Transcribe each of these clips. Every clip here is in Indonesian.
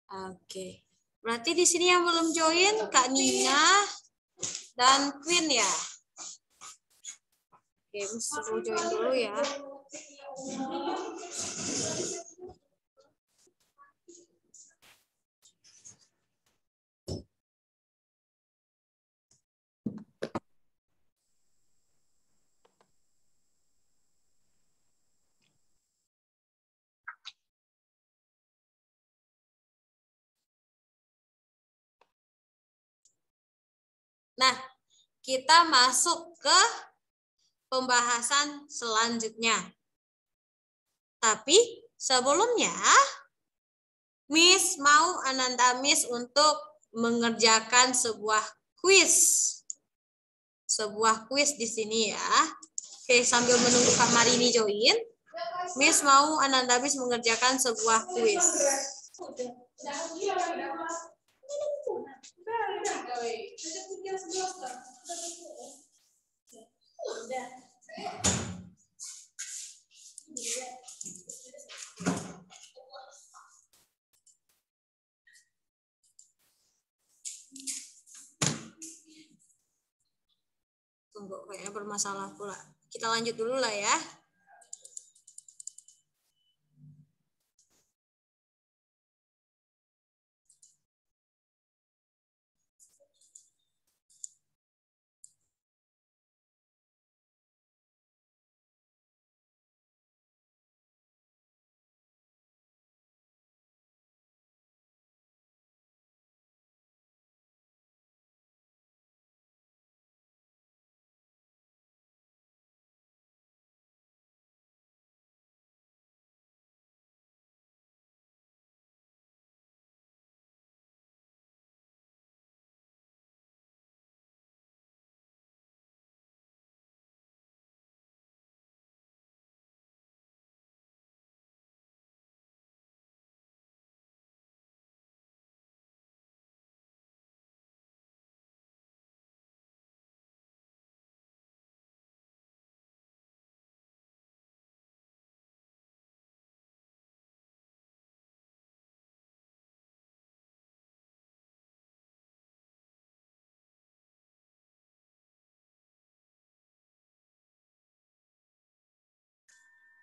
Oke. Berarti di sini yang belum join Kak Nina dan Queen ya. Oke, suruh join dulu ya. Nah, kita masuk ke pembahasan selanjutnya. Tapi sebelumnya, Miss mau Ananda Miss untuk mengerjakan sebuah kuis. Sebuah kuis di sini ya. Oke, sambil menunggu Kak Marini join, Miss mau Ananda Miss mengerjakan sebuah kuis. Tunggu, kayaknya bermasalah pula. Kita lanjut dulu lah ya.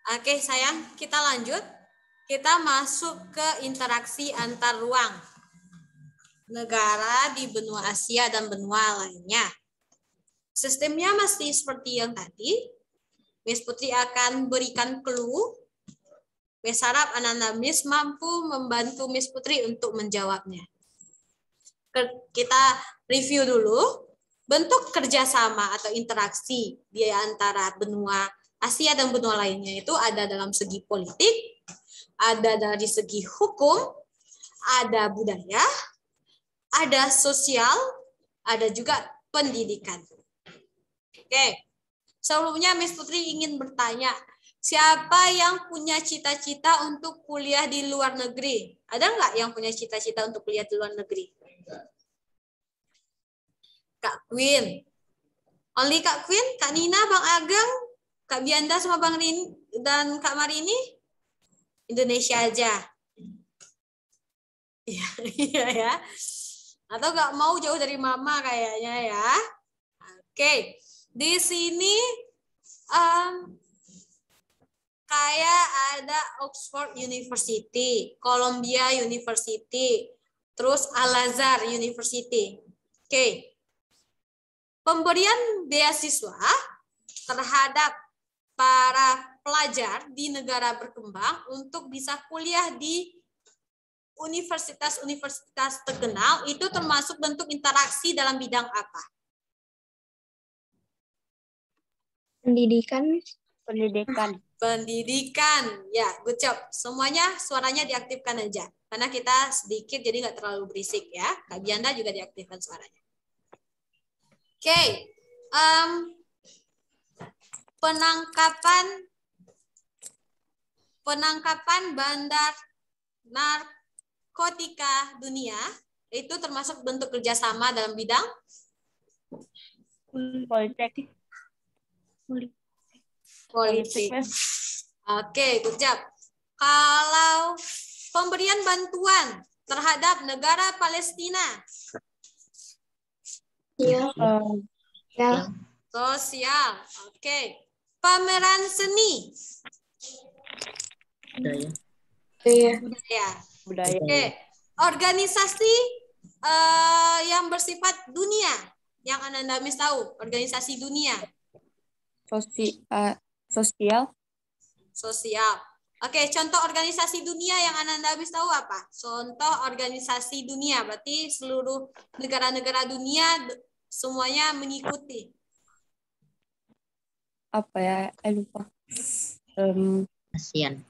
Oke sayang, kita lanjut. Kita masuk ke interaksi antar ruang negara di benua Asia dan benua lainnya. Sistemnya masih seperti yang tadi. Miss Putri akan berikan clue. Miss harap Ananda Miss mampu membantu Miss Putri untuk menjawabnya. Kita review dulu. Bentuk kerjasama atau interaksi di antara benua Asia dan benua lainnya itu ada dalam segi politik, ada dari segi hukum, ada budaya, ada sosial, ada juga pendidikan. Oke, sebelumnya Miss Putri ingin bertanya, siapa yang punya cita-cita untuk kuliah di luar negeri? Ada nggak yang punya cita-cita untuk kuliah di luar negeri? Kak Queen. Only Kak Queen, Kak Nina, Bang Ageng, Kak Bianda sama Bang Rin dan Kak Marini? Indonesia aja. Iya ya. Atau nggak mau jauh dari mama kayaknya ya. Oke. Di sini kayak ada Oxford University, Columbia University, terus Al-Azhar University. Oke. Pemberian beasiswa terhadap para pelajar di negara berkembang untuk bisa kuliah di universitas-universitas terkenal itu termasuk bentuk interaksi dalam bidang apa? Pendidikan. Pendidikan. Pendidikan. Ya, good job. Semuanya suaranya diaktifkan aja. Karena kita sedikit jadi nggak terlalu berisik ya. Kak Bianda juga diaktifkan suaranya. Oke. Penangkapan bandar narkotika dunia itu termasuk bentuk kerjasama dalam bidang Politik. Politik. Oke, good job. Kalau pemberian bantuan terhadap negara Palestina? Ya. Ya. Sosial. Oke. Pameran seni. Budaya. Iya. Budaya. Budaya. Oke. Organisasi yang bersifat dunia. Yang Ananda Miss tahu. Organisasi dunia. Sosial. Sosial. Oke, contoh organisasi dunia yang Ananda Miss tahu apa? Contoh organisasi dunia. Berarti seluruh negara-negara dunia semuanya mengikuti. Apa ya? Lupa. ASEAN.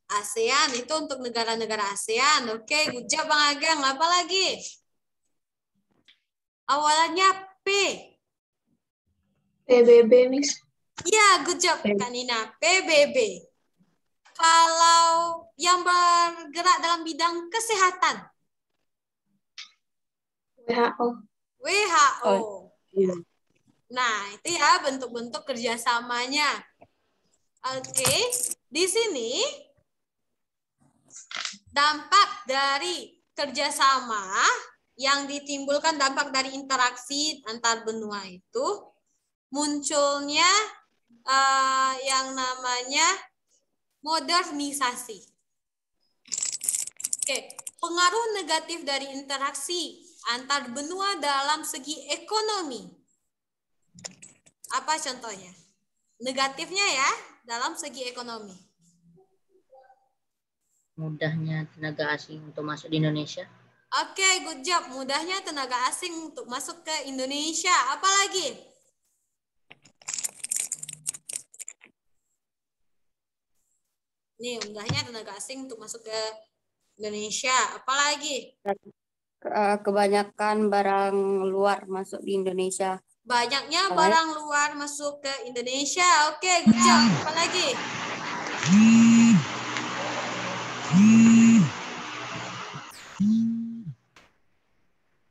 ASEAN itu untuk negara-negara ASEAN. Oke, good job Bang Ageng. Apa lagi? Awalannya P. PBB, Miss. Ya, good job Kak Nina. PBB. Kalau yang bergerak dalam bidang kesehatan. WHO. WHO. Iya. Nah, itu ya bentuk-bentuk kerjasamanya. Oke, di sini dampak dari kerjasama yang ditimbulkan dampak dari interaksi antar benua itu munculnya yang namanya modernisasi. Oke, pengaruh negatif dari interaksi antar benua dalam segi ekonomi. Apa contohnya? Negatifnya ya, dalam segi ekonomi. Mudahnya tenaga asing untuk masuk di Indonesia. Oke, good job. Mudahnya tenaga asing untuk masuk ke Indonesia. Apa lagi? Nih, mudahnya tenaga asing untuk masuk ke Indonesia. Apa lagi? Kebanyakan barang luar masuk di Indonesia. Banyaknya barang luar masuk ke Indonesia. Oke, good job. Apa lagi?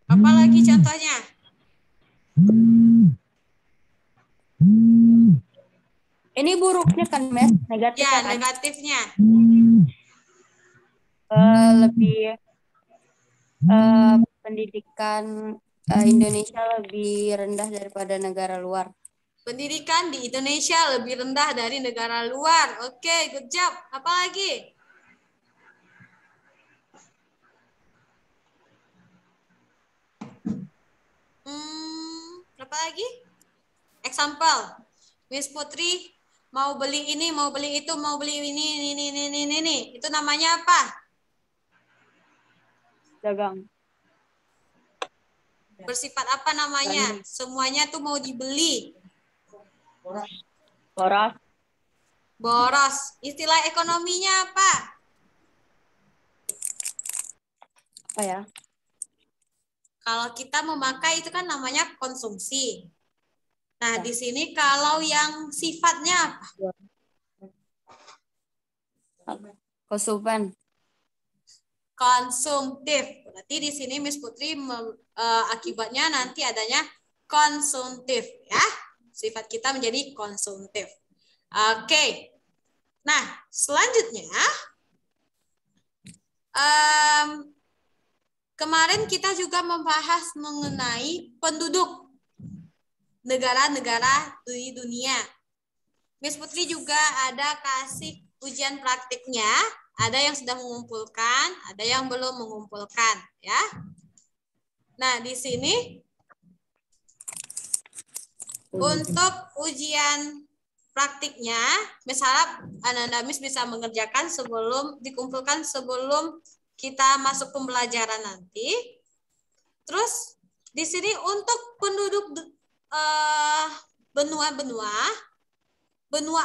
Apa lagi contohnya? Ini buruknya kan, Mas? Negatifnya Ya, kan? negatifnya. Lebih pendidikan Indonesia lebih rendah daripada negara luar. Pendidikan di Indonesia lebih rendah dari negara luar. Oke, good job. Apa lagi? Apa lagi? Example. Miss Putri mau beli ini, mau beli itu, mau beli ini. Itu namanya apa? Dagang. Bersifat apa namanya? Semuanya tuh mau dibeli. Boros. Boros. Istilah ekonominya apa? Apa ya? Kalau kita memakai itu kan namanya konsumsi. Nah, di sini kalau yang sifatnya apa? Konsumen. Konsumtif. Berarti di sini Miss Putri akibatnya nanti adanya konsumtif ya. Sifat kita menjadi konsumtif. Oke. Nah, selanjutnya kemarin kita juga membahas mengenai penduduk negara-negara di dunia. Miss Putri juga ada kasih ujian praktiknya. Ada yang sudah mengumpulkan, ada yang belum mengumpulkan, ya. Nah, di sini untuk ujian praktiknya, Miss harap Ananda Miss bisa mengerjakan sebelum dikumpulkan sebelum kita masuk pembelajaran nanti. Terus di sini untuk penduduk benua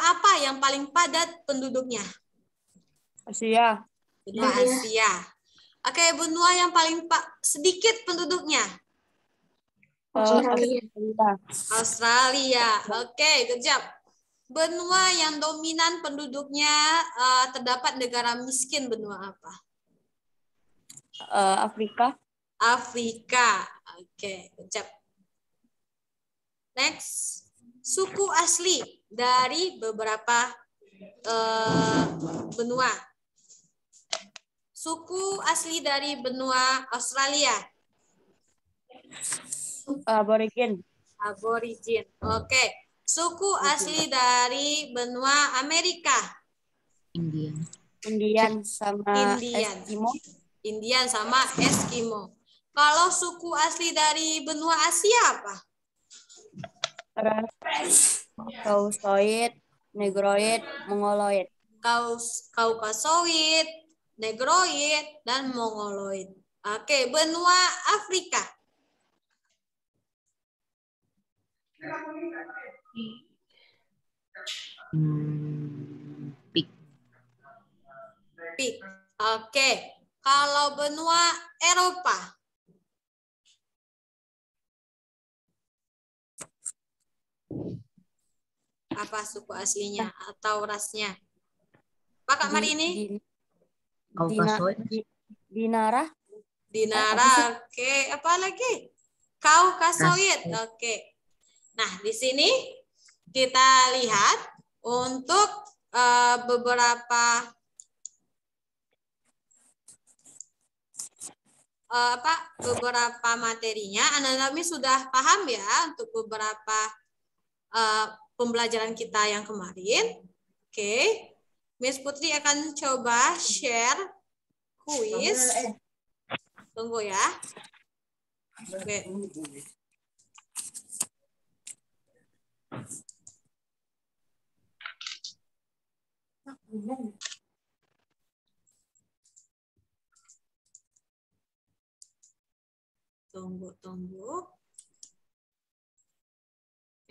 apa yang paling padat penduduknya? Asia. Benua Asia. Oke, benua yang paling sedikit penduduknya? Australia. Australia. Oke, good job. Benua yang dominan penduduknya terdapat negara miskin, benua apa? Afrika. Afrika. Oke, good job. Next, suku asli dari beberapa benua. Suku asli dari benua Australia. Aborigin. Aborigin. Oke. Suku asli dari benua Amerika. India. Indian sama Indian. Eskimo. Indian sama Eskimo. Kalau suku asli dari benua Asia apa? Caucasoid, Negroid, Mongoloid. Kaukasoid, Negroid, dan Mongoloid. Oke, benua Afrika. Pik. Pik. Oke. Kalau benua Eropa. Apa suku aslinya atau rasnya? Pak Kak Marini? Kaukasoid. Dinara. Dinara. Oke. Apa lagi? Kaukasoid. Oke. Nah, di sini kita lihat untuk beberapa materinya. Anda sudah paham ya untuk beberapa pembelajaran kita yang kemarin. Oke. Miss Putri akan coba share kuis. Tunggu ya. Oke. Tunggu.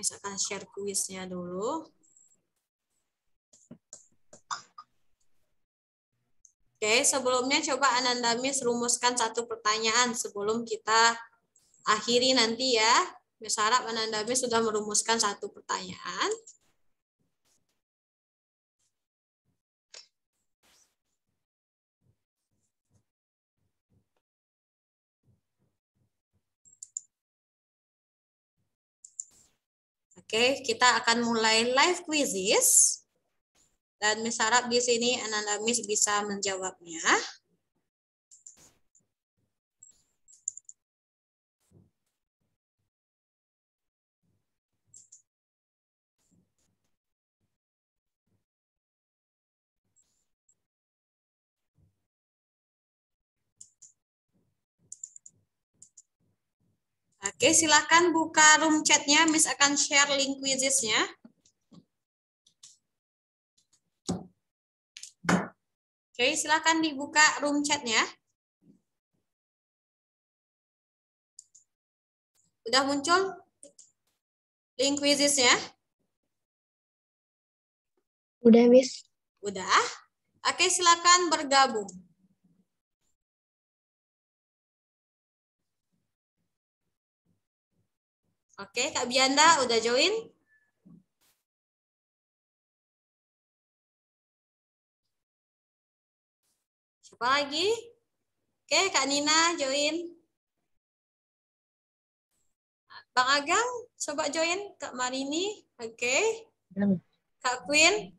Miss akan share kuisnya dulu. Oke, sebelumnya coba Ananda Miss rumuskan satu pertanyaan sebelum kita akhiri nanti ya. Miss harap Ananda Miss sudah merumuskan satu pertanyaan. Oke, kita akan mulai live quizzes. Dan Miss harap di sini Ananda Miss bisa menjawabnya. Oke, silakan buka room chat-nya. Miss akan share link quizzes-nya. Oke, silakan dibuka room chat-nya. Udah muncul link quizzes-nya? Udah, Miss. Udah? Oke, silakan bergabung. Oke, Kak Bianda udah join? Siapa lagi? Oke, Kak Nina join. Bang Agang, coba join. Kak Marini, oke. Kak Queen.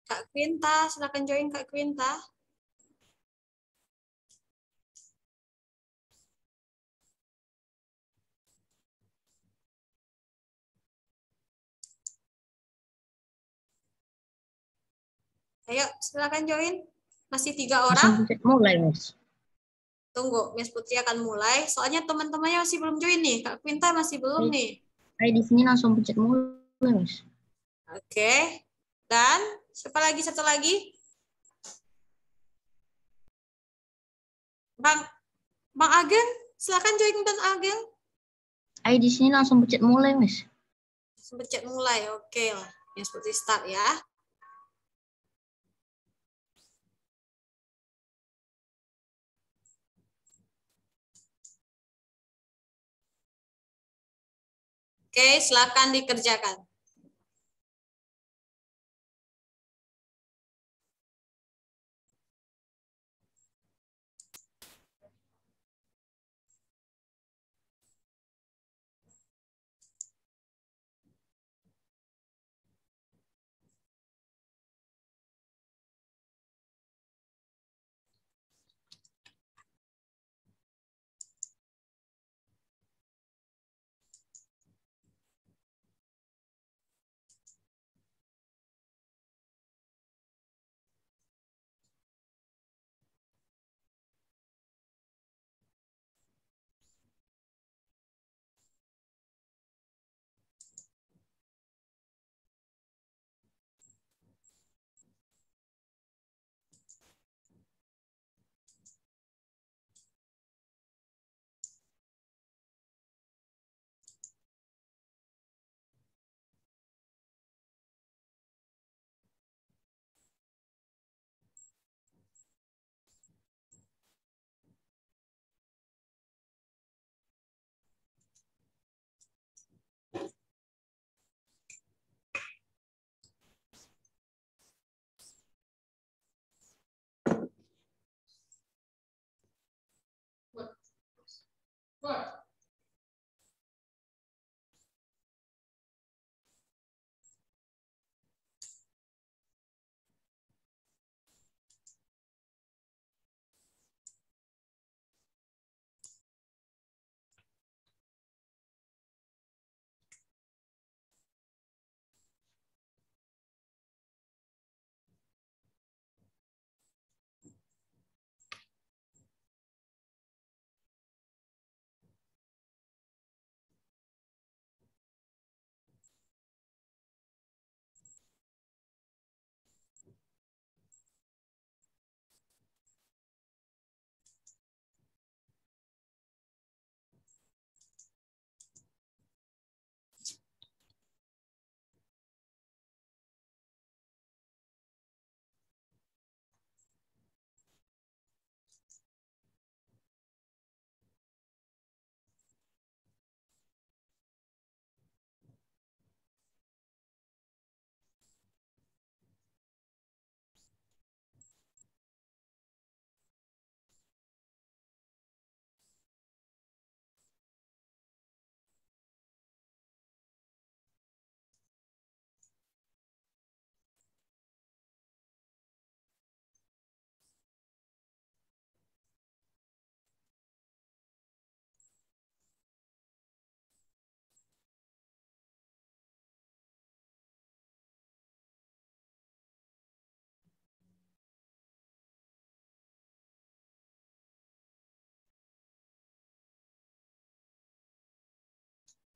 Kak Quinta, silakan join Kak Quinta. Ayo, silakan join. Masih 3 orang. Mulai, Miss. Tunggu, Miss Putri akan mulai. Soalnya teman-temannya masih belum join nih. Kak Quinta masih belum nih. Di sini langsung pencet mulai, Miss. Oke. Dan siapa lagi? Satu lagi. Bang Ageng, silakan join Bang Ageng. Di sini langsung pencet mulai, Miss. Pencet mulai, oke lah. Miss Putri start ya. Oke, silakan dikerjakan.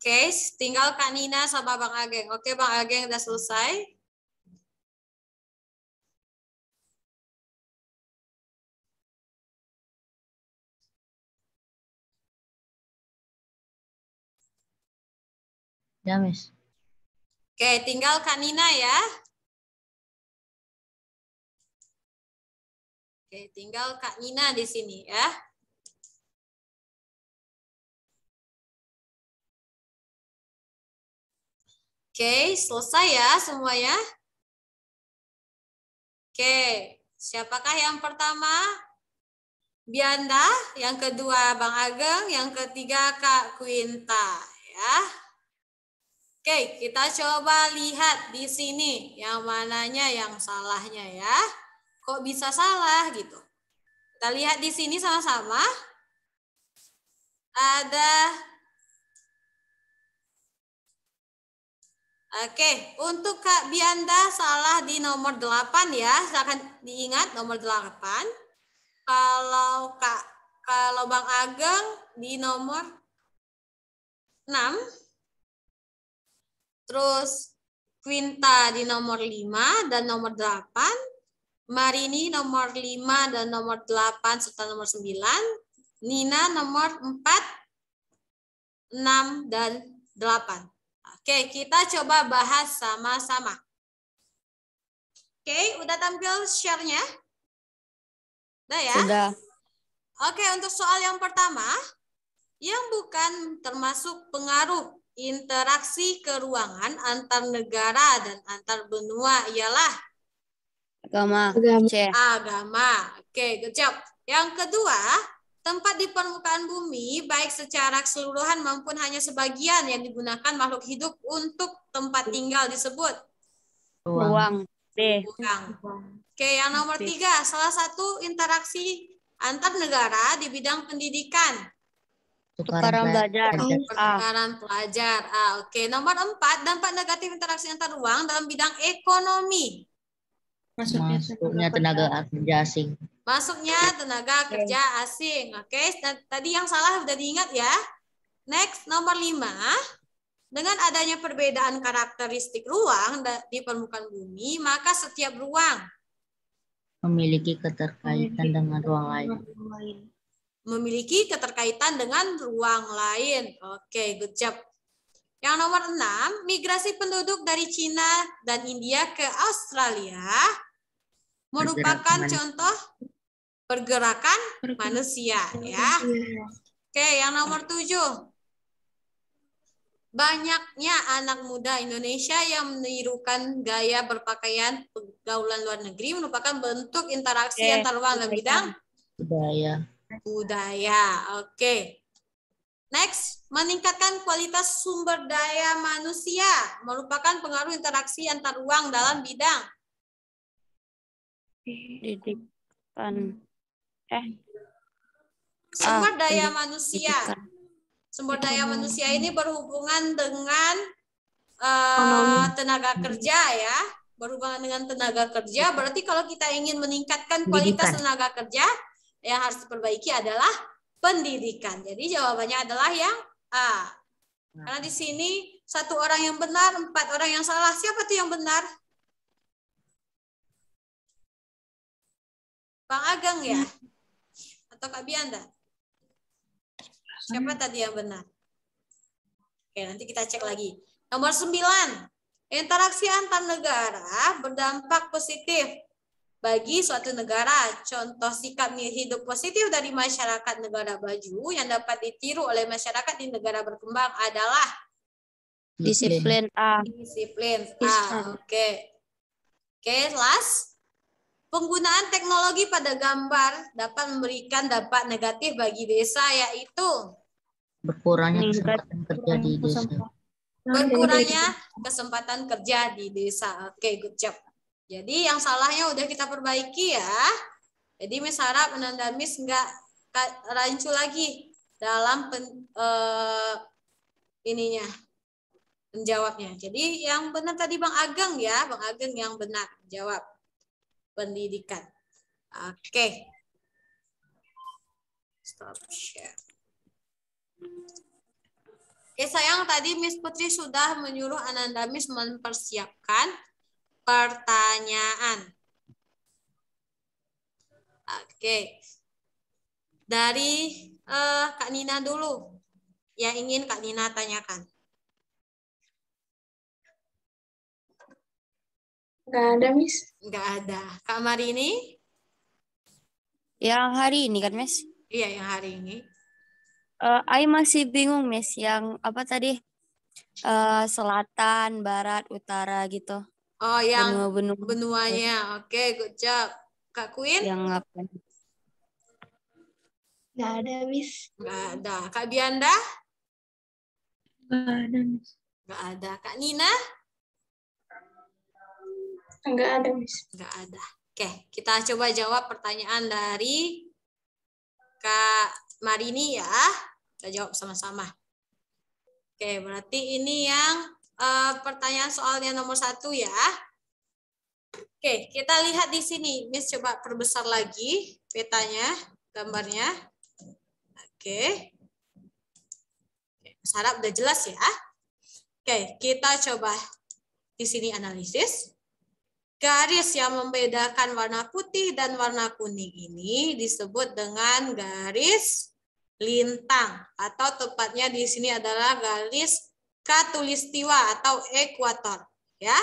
Oke, tinggal Kak Nina sama Bang Ageng. Oke, Bang Ageng udah selesai. Ya, Miss. Oke, tinggal Kak Nina ya. Oke, tinggal Kak Nina di sini ya. Oke, selesai ya semuanya. Oke, siapakah yang pertama? Bianda, yang kedua Bang Ageng, yang ketiga Kak Quinta ya. Oke, kita coba lihat di sini yang mananya yang salahnya ya. Kok bisa salah gitu? Kita lihat di sini sama-sama. Ada Oke, untuk Kak Bianda salah di nomor 8 ya. Silakan diingat nomor 8. Kalau Bang Ageng di nomor 6. Terus Quinta di nomor 5 dan nomor 8. Marini nomor 5 dan nomor 8 serta nomor 9. Nina nomor 4, 6 dan 8. Oke, kita coba bahas sama-sama. Oke, udah tampil share-nya? Udah ya? Sudah. Oke, untuk soal yang pertama, yang bukan termasuk pengaruh interaksi keruangan antar negara dan antar benua ialah Agama. Agama. C. agama. Oke, good job. Yang kedua, tempat di permukaan bumi baik secara keseluruhan maupun hanya sebagian yang digunakan makhluk hidup untuk tempat tinggal disebut Ruang. D. ruang. Oke, yang nomor 3, salah satu interaksi antar negara di bidang pendidikan. Tukaran belajar. A. Pertukaran pelajar. Oke, nomor 4, dampak negatif interaksi antar ruang dalam bidang ekonomi. Masuknya tenaga kerja asing. Masuknya tenaga kerja asing. Oke, tadi yang salah udah diingat ya. Next, nomor 5. Dengan adanya perbedaan karakteristik ruang di permukaan bumi, maka setiap ruang Memiliki keterkaitan dengan ruang lain. memiliki keterkaitan dengan ruang lain. Oke, good job. Yang nomor 6, migrasi penduduk dari Cina dan India ke Australia merupakan contoh pergerakan manusia ya. Oke, yang nomor 7. Banyaknya anak muda Indonesia yang menirukan gaya berpakaian pergaulan luar negeri merupakan bentuk interaksi antar ruang dalam bidang Budaya. budaya. Oke. Next, meningkatkan kualitas sumber daya manusia merupakan pengaruh interaksi antar ruang dalam bidang Pendidikan. sumber daya Pendidikan. manusia. Sumber daya manusia ini berhubungan dengan Ekonomi. tenaga kerja ya. Berhubungan dengan tenaga kerja, berarti kalau kita ingin meningkatkan kualitas Pendidikan. tenaga kerja, yang harus diperbaiki adalah pendidikan. Jadi jawabannya adalah yang A. Karena di sini 1 orang yang benar, 4 orang yang salah. Siapa tuh yang benar? Bang Ageng ya? Atau Kak Bianda? Siapa tadi yang benar? Oke, nanti kita cek lagi. Nomor 9. Interaksi antar negara berdampak positif bagi suatu negara. Contoh sikap hidup positif dari masyarakat negara maju yang dapat ditiru oleh masyarakat di negara berkembang adalah Disiplin A. disiplin A. Oke. Oke, last. Penggunaan teknologi pada gambar dapat memberikan dampak negatif bagi desa, yaitu Berkurangnya kesempatan kerja di desa. berkurangnya kesempatan kerja di desa. Oke, good job. Jadi yang salahnya udah kita perbaiki ya. Jadi Miss harap Ananda Miss nggak rancu lagi dalam menjawabnya. Jadi yang benar tadi Bang Ageng ya, Bang Ageng yang benar jawab pendidikan. Oke. Stop share. Oke sayang, tadi Miss Putri sudah menyuruh Ananda Miss mempersiapkan pertanyaan. Oke. Dari Kak Nina dulu. Yang ingin Kak Nina tanyakan. Nggak ada, Miss. Nggak ada. Kak Marini? Yang hari ini kan, Miss? Iya, yang hari ini. Ai masih bingung, Miss. Yang apa tadi? Selatan, barat, utara gitu. Oh, yang Benua-benua. benuanya. Oke, good job. Kak Queen? Yang apa? Nggak ada, Miss. Nggak ada. Kak Bianda? Nggak ada, Miss. Nggak ada. Kak Nina? Nggak ada, Miss. Nggak ada. Oke, kita coba jawab pertanyaan dari Kak Marini ya. Kita jawab sama-sama. Oke, berarti ini yang pertanyaan soalnya nomor 1 ya. Oke, kita lihat di sini. Miss coba perbesar lagi petanya, gambarnya. Oke. Harap udah jelas ya. Oke, kita coba di sini analisis. Garis yang membedakan warna putih dan warna kuning ini disebut dengan garis lintang, atau tepatnya di sini adalah garis khatulistiwa atau ekuator ya.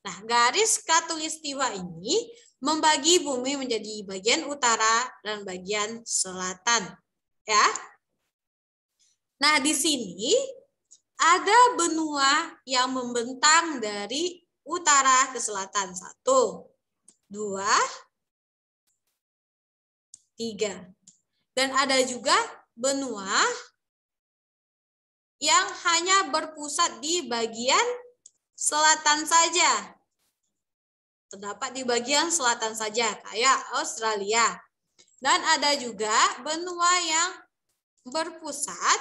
Nah, garis khatulistiwa ini membagi bumi menjadi bagian utara dan bagian selatan ya. Nah, di sini ada benua yang membentang dari utara ke selatan. 1, 2, 3. Dan ada juga benua yang hanya berpusat di bagian selatan saja. Terdapat di bagian selatan saja, kayak Australia. Dan ada juga benua yang berpusat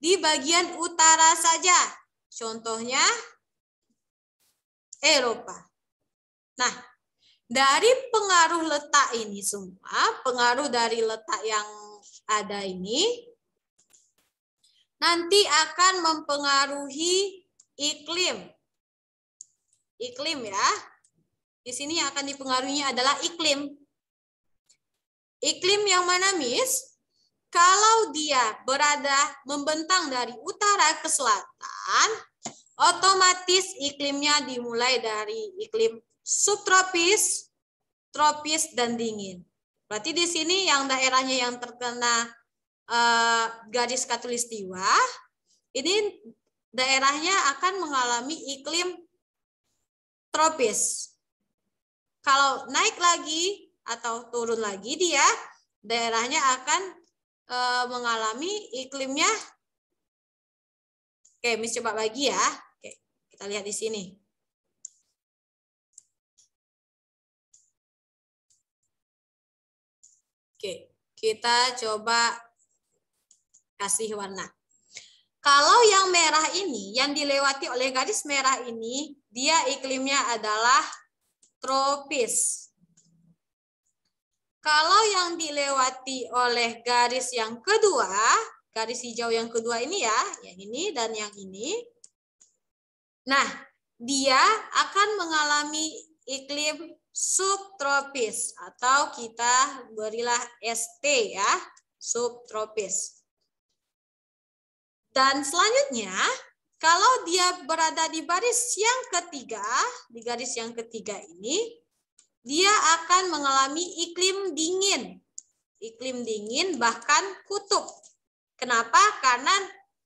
di bagian utara saja. Contohnya Eropa. Nah, dari pengaruh letak ini semua, pengaruh dari letak yang ada ini, nanti akan mempengaruhi iklim. Iklim ya. Di sini yang akan dipengaruhinya adalah iklim. Iklim yang mana, Miss? Kalau dia berada membentang dari utara ke selatan, otomatis iklimnya dimulai dari iklim subtropis, tropis, dan dingin. Berarti di sini yang daerahnya yang terkena garis khatulistiwa, ini daerahnya akan mengalami iklim tropis. Kalau naik lagi atau turun lagi dia, daerahnya akan mengalami iklimnya. Oke, Miss coba bagi ya. Oke, kita lihat di sini. Oke, kita coba kasih warna. Kalau yang merah ini, yang dilewati oleh garis merah ini, dia iklimnya adalah tropis. Kalau yang dilewati oleh garis yang kedua, garis hijau yang kedua ini ya, yang ini dan yang ini. Nah, dia akan mengalami iklim subtropis atau kita berilah ST ya, subtropis. Dan selanjutnya, kalau dia berada di baris yang ketiga, di garis yang ketiga ini, dia akan mengalami iklim dingin. Iklim dingin bahkan kutub. Kenapa? Karena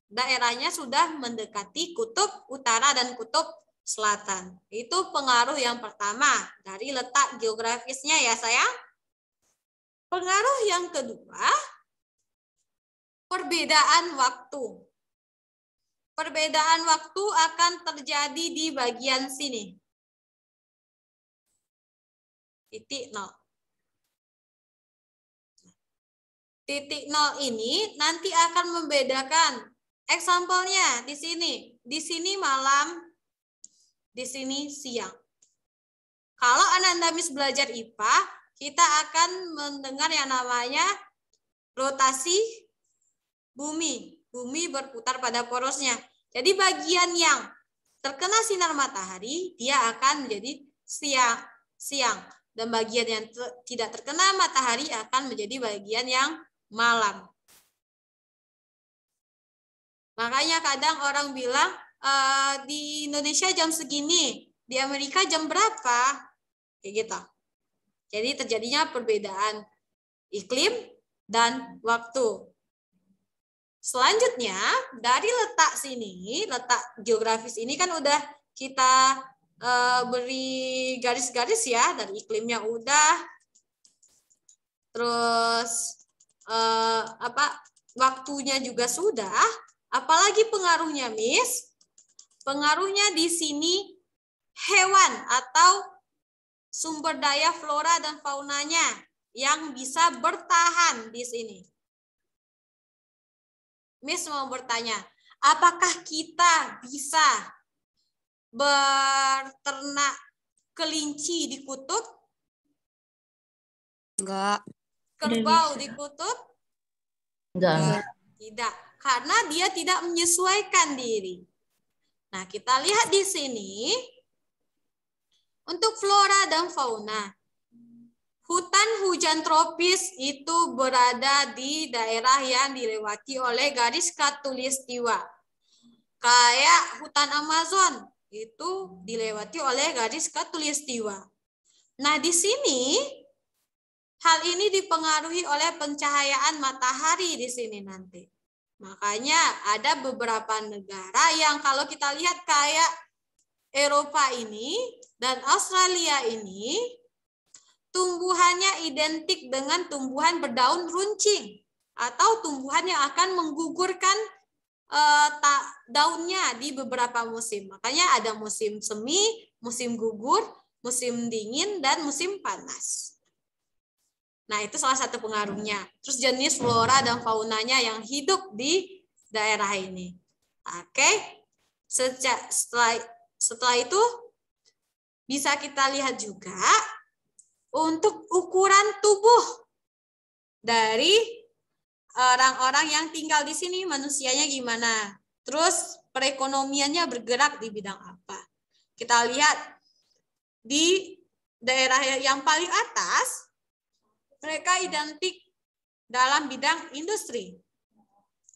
daerahnya sudah mendekati kutub utara dan kutub selatan. Itu pengaruh yang pertama dari letak geografisnya ya sayang. Pengaruh yang kedua, perbedaan waktu. Perbedaan waktu akan terjadi di bagian sini. Titik 0. Titik 0 ini nanti akan membedakan. Example-nya di sini. Di sini malam, di sini siang. Kalau Ananda Miss belajar IPA, kita akan mendengar yang namanya rotasi bumi. Bumi berputar pada porosnya. Jadi bagian yang terkena sinar matahari, dia akan menjadi siang. Dan bagian yang tidak terkena matahari akan menjadi bagian yang malam. Makanya kadang orang bilang, di Indonesia jam segini, di Amerika jam berapa? Kayak gitu. Jadi terjadinya perbedaan iklim dan waktu. Selanjutnya, dari letak sini, letak geografis ini kan udah kita beri garis-garis ya, dari iklimnya udah, terus waktunya juga sudah, apalagi pengaruhnya Miss? Pengaruhnya di sini hewan atau sumber daya flora dan faunanya yang bisa bertahan di sini. Miss mau bertanya, apakah kita bisa berternak kelinci di kutub? Enggak. Kerbau di kutub? Enggak. Tidak, karena dia tidak menyesuaikan diri. Nah, kita lihat di sini untuk flora dan fauna. Hutan hujan tropis itu berada di daerah yang dilewati oleh garis khatulistiwa. Kayak hutan Amazon itu dilewati oleh garis khatulistiwa. Nah, di sini hal ini dipengaruhi oleh pencahayaan matahari di sini nanti. Makanya ada beberapa negara yang kalau kita lihat kayak Eropa ini dan Australia ini, tumbuhannya identik dengan tumbuhan berdaun runcing atau tumbuhan yang akan menggugurkan daunnya di beberapa musim. Makanya ada musim semi, musim gugur, musim dingin, dan musim panas. Nah, itu salah satu pengaruhnya. Terus jenis flora dan faunanya yang hidup di daerah ini. Oke. Setelah itu bisa kita lihat juga untuk ukuran tubuh dari orang-orang yang tinggal di sini, manusianya gimana. Terus perekonomiannya bergerak di bidang apa. Kita lihat di daerah yang paling atas, mereka identik dalam bidang industri.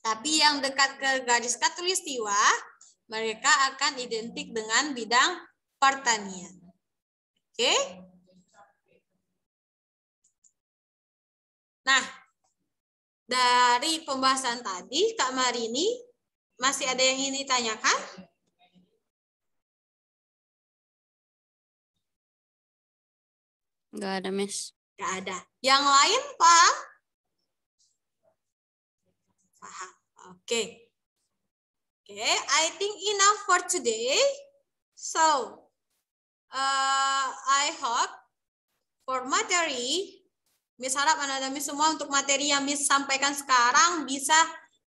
Tapi yang dekat ke garis khatulistiwa, mereka akan identik dengan bidang pertanian. Oke? Nah, dari pembahasan tadi, Kak Marini, masih ada yang ingin ditanyakan? Enggak ada, Miss. Enggak ada. Yang lain, Pak? Paham. Oke. Okay, I think enough for today. So, I hope for materi, Miss harap anak-anak Miss semua untuk materi yang Miss sampaikan sekarang bisa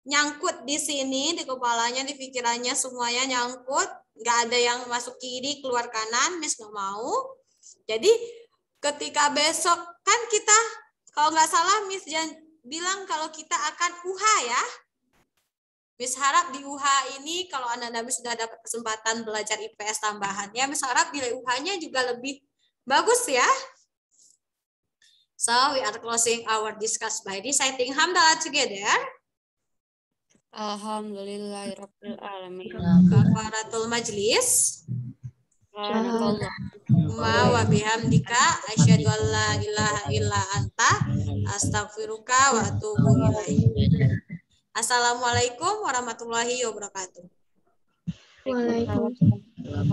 nyangkut di sini, di kepalanya, di pikirannya, semuanya nyangkut. Nggak ada yang masuk kiri, keluar kanan, Miss nggak mau. Jadi, ketika besok, kan kita, kalau nggak salah Miss bilang kalau kita akan UHA ya. Miss harap di UHA ini, kalau anak-anak Miss sudah dapat kesempatan belajar IPS tambahan, ya Miss harap nilai UHA-nya juga lebih bagus ya. So, we are closing our discuss by reciting Hamdalah together. Alhamdulillahirabbil alamin. Kafaratul majlis. Ma wa bihamdika asyhadu an la ilaha illa anta astaghfiruka wa atubu ilaik. Assalamualaikum warahmatullahi wabarakatuh. Waalaikumsalam.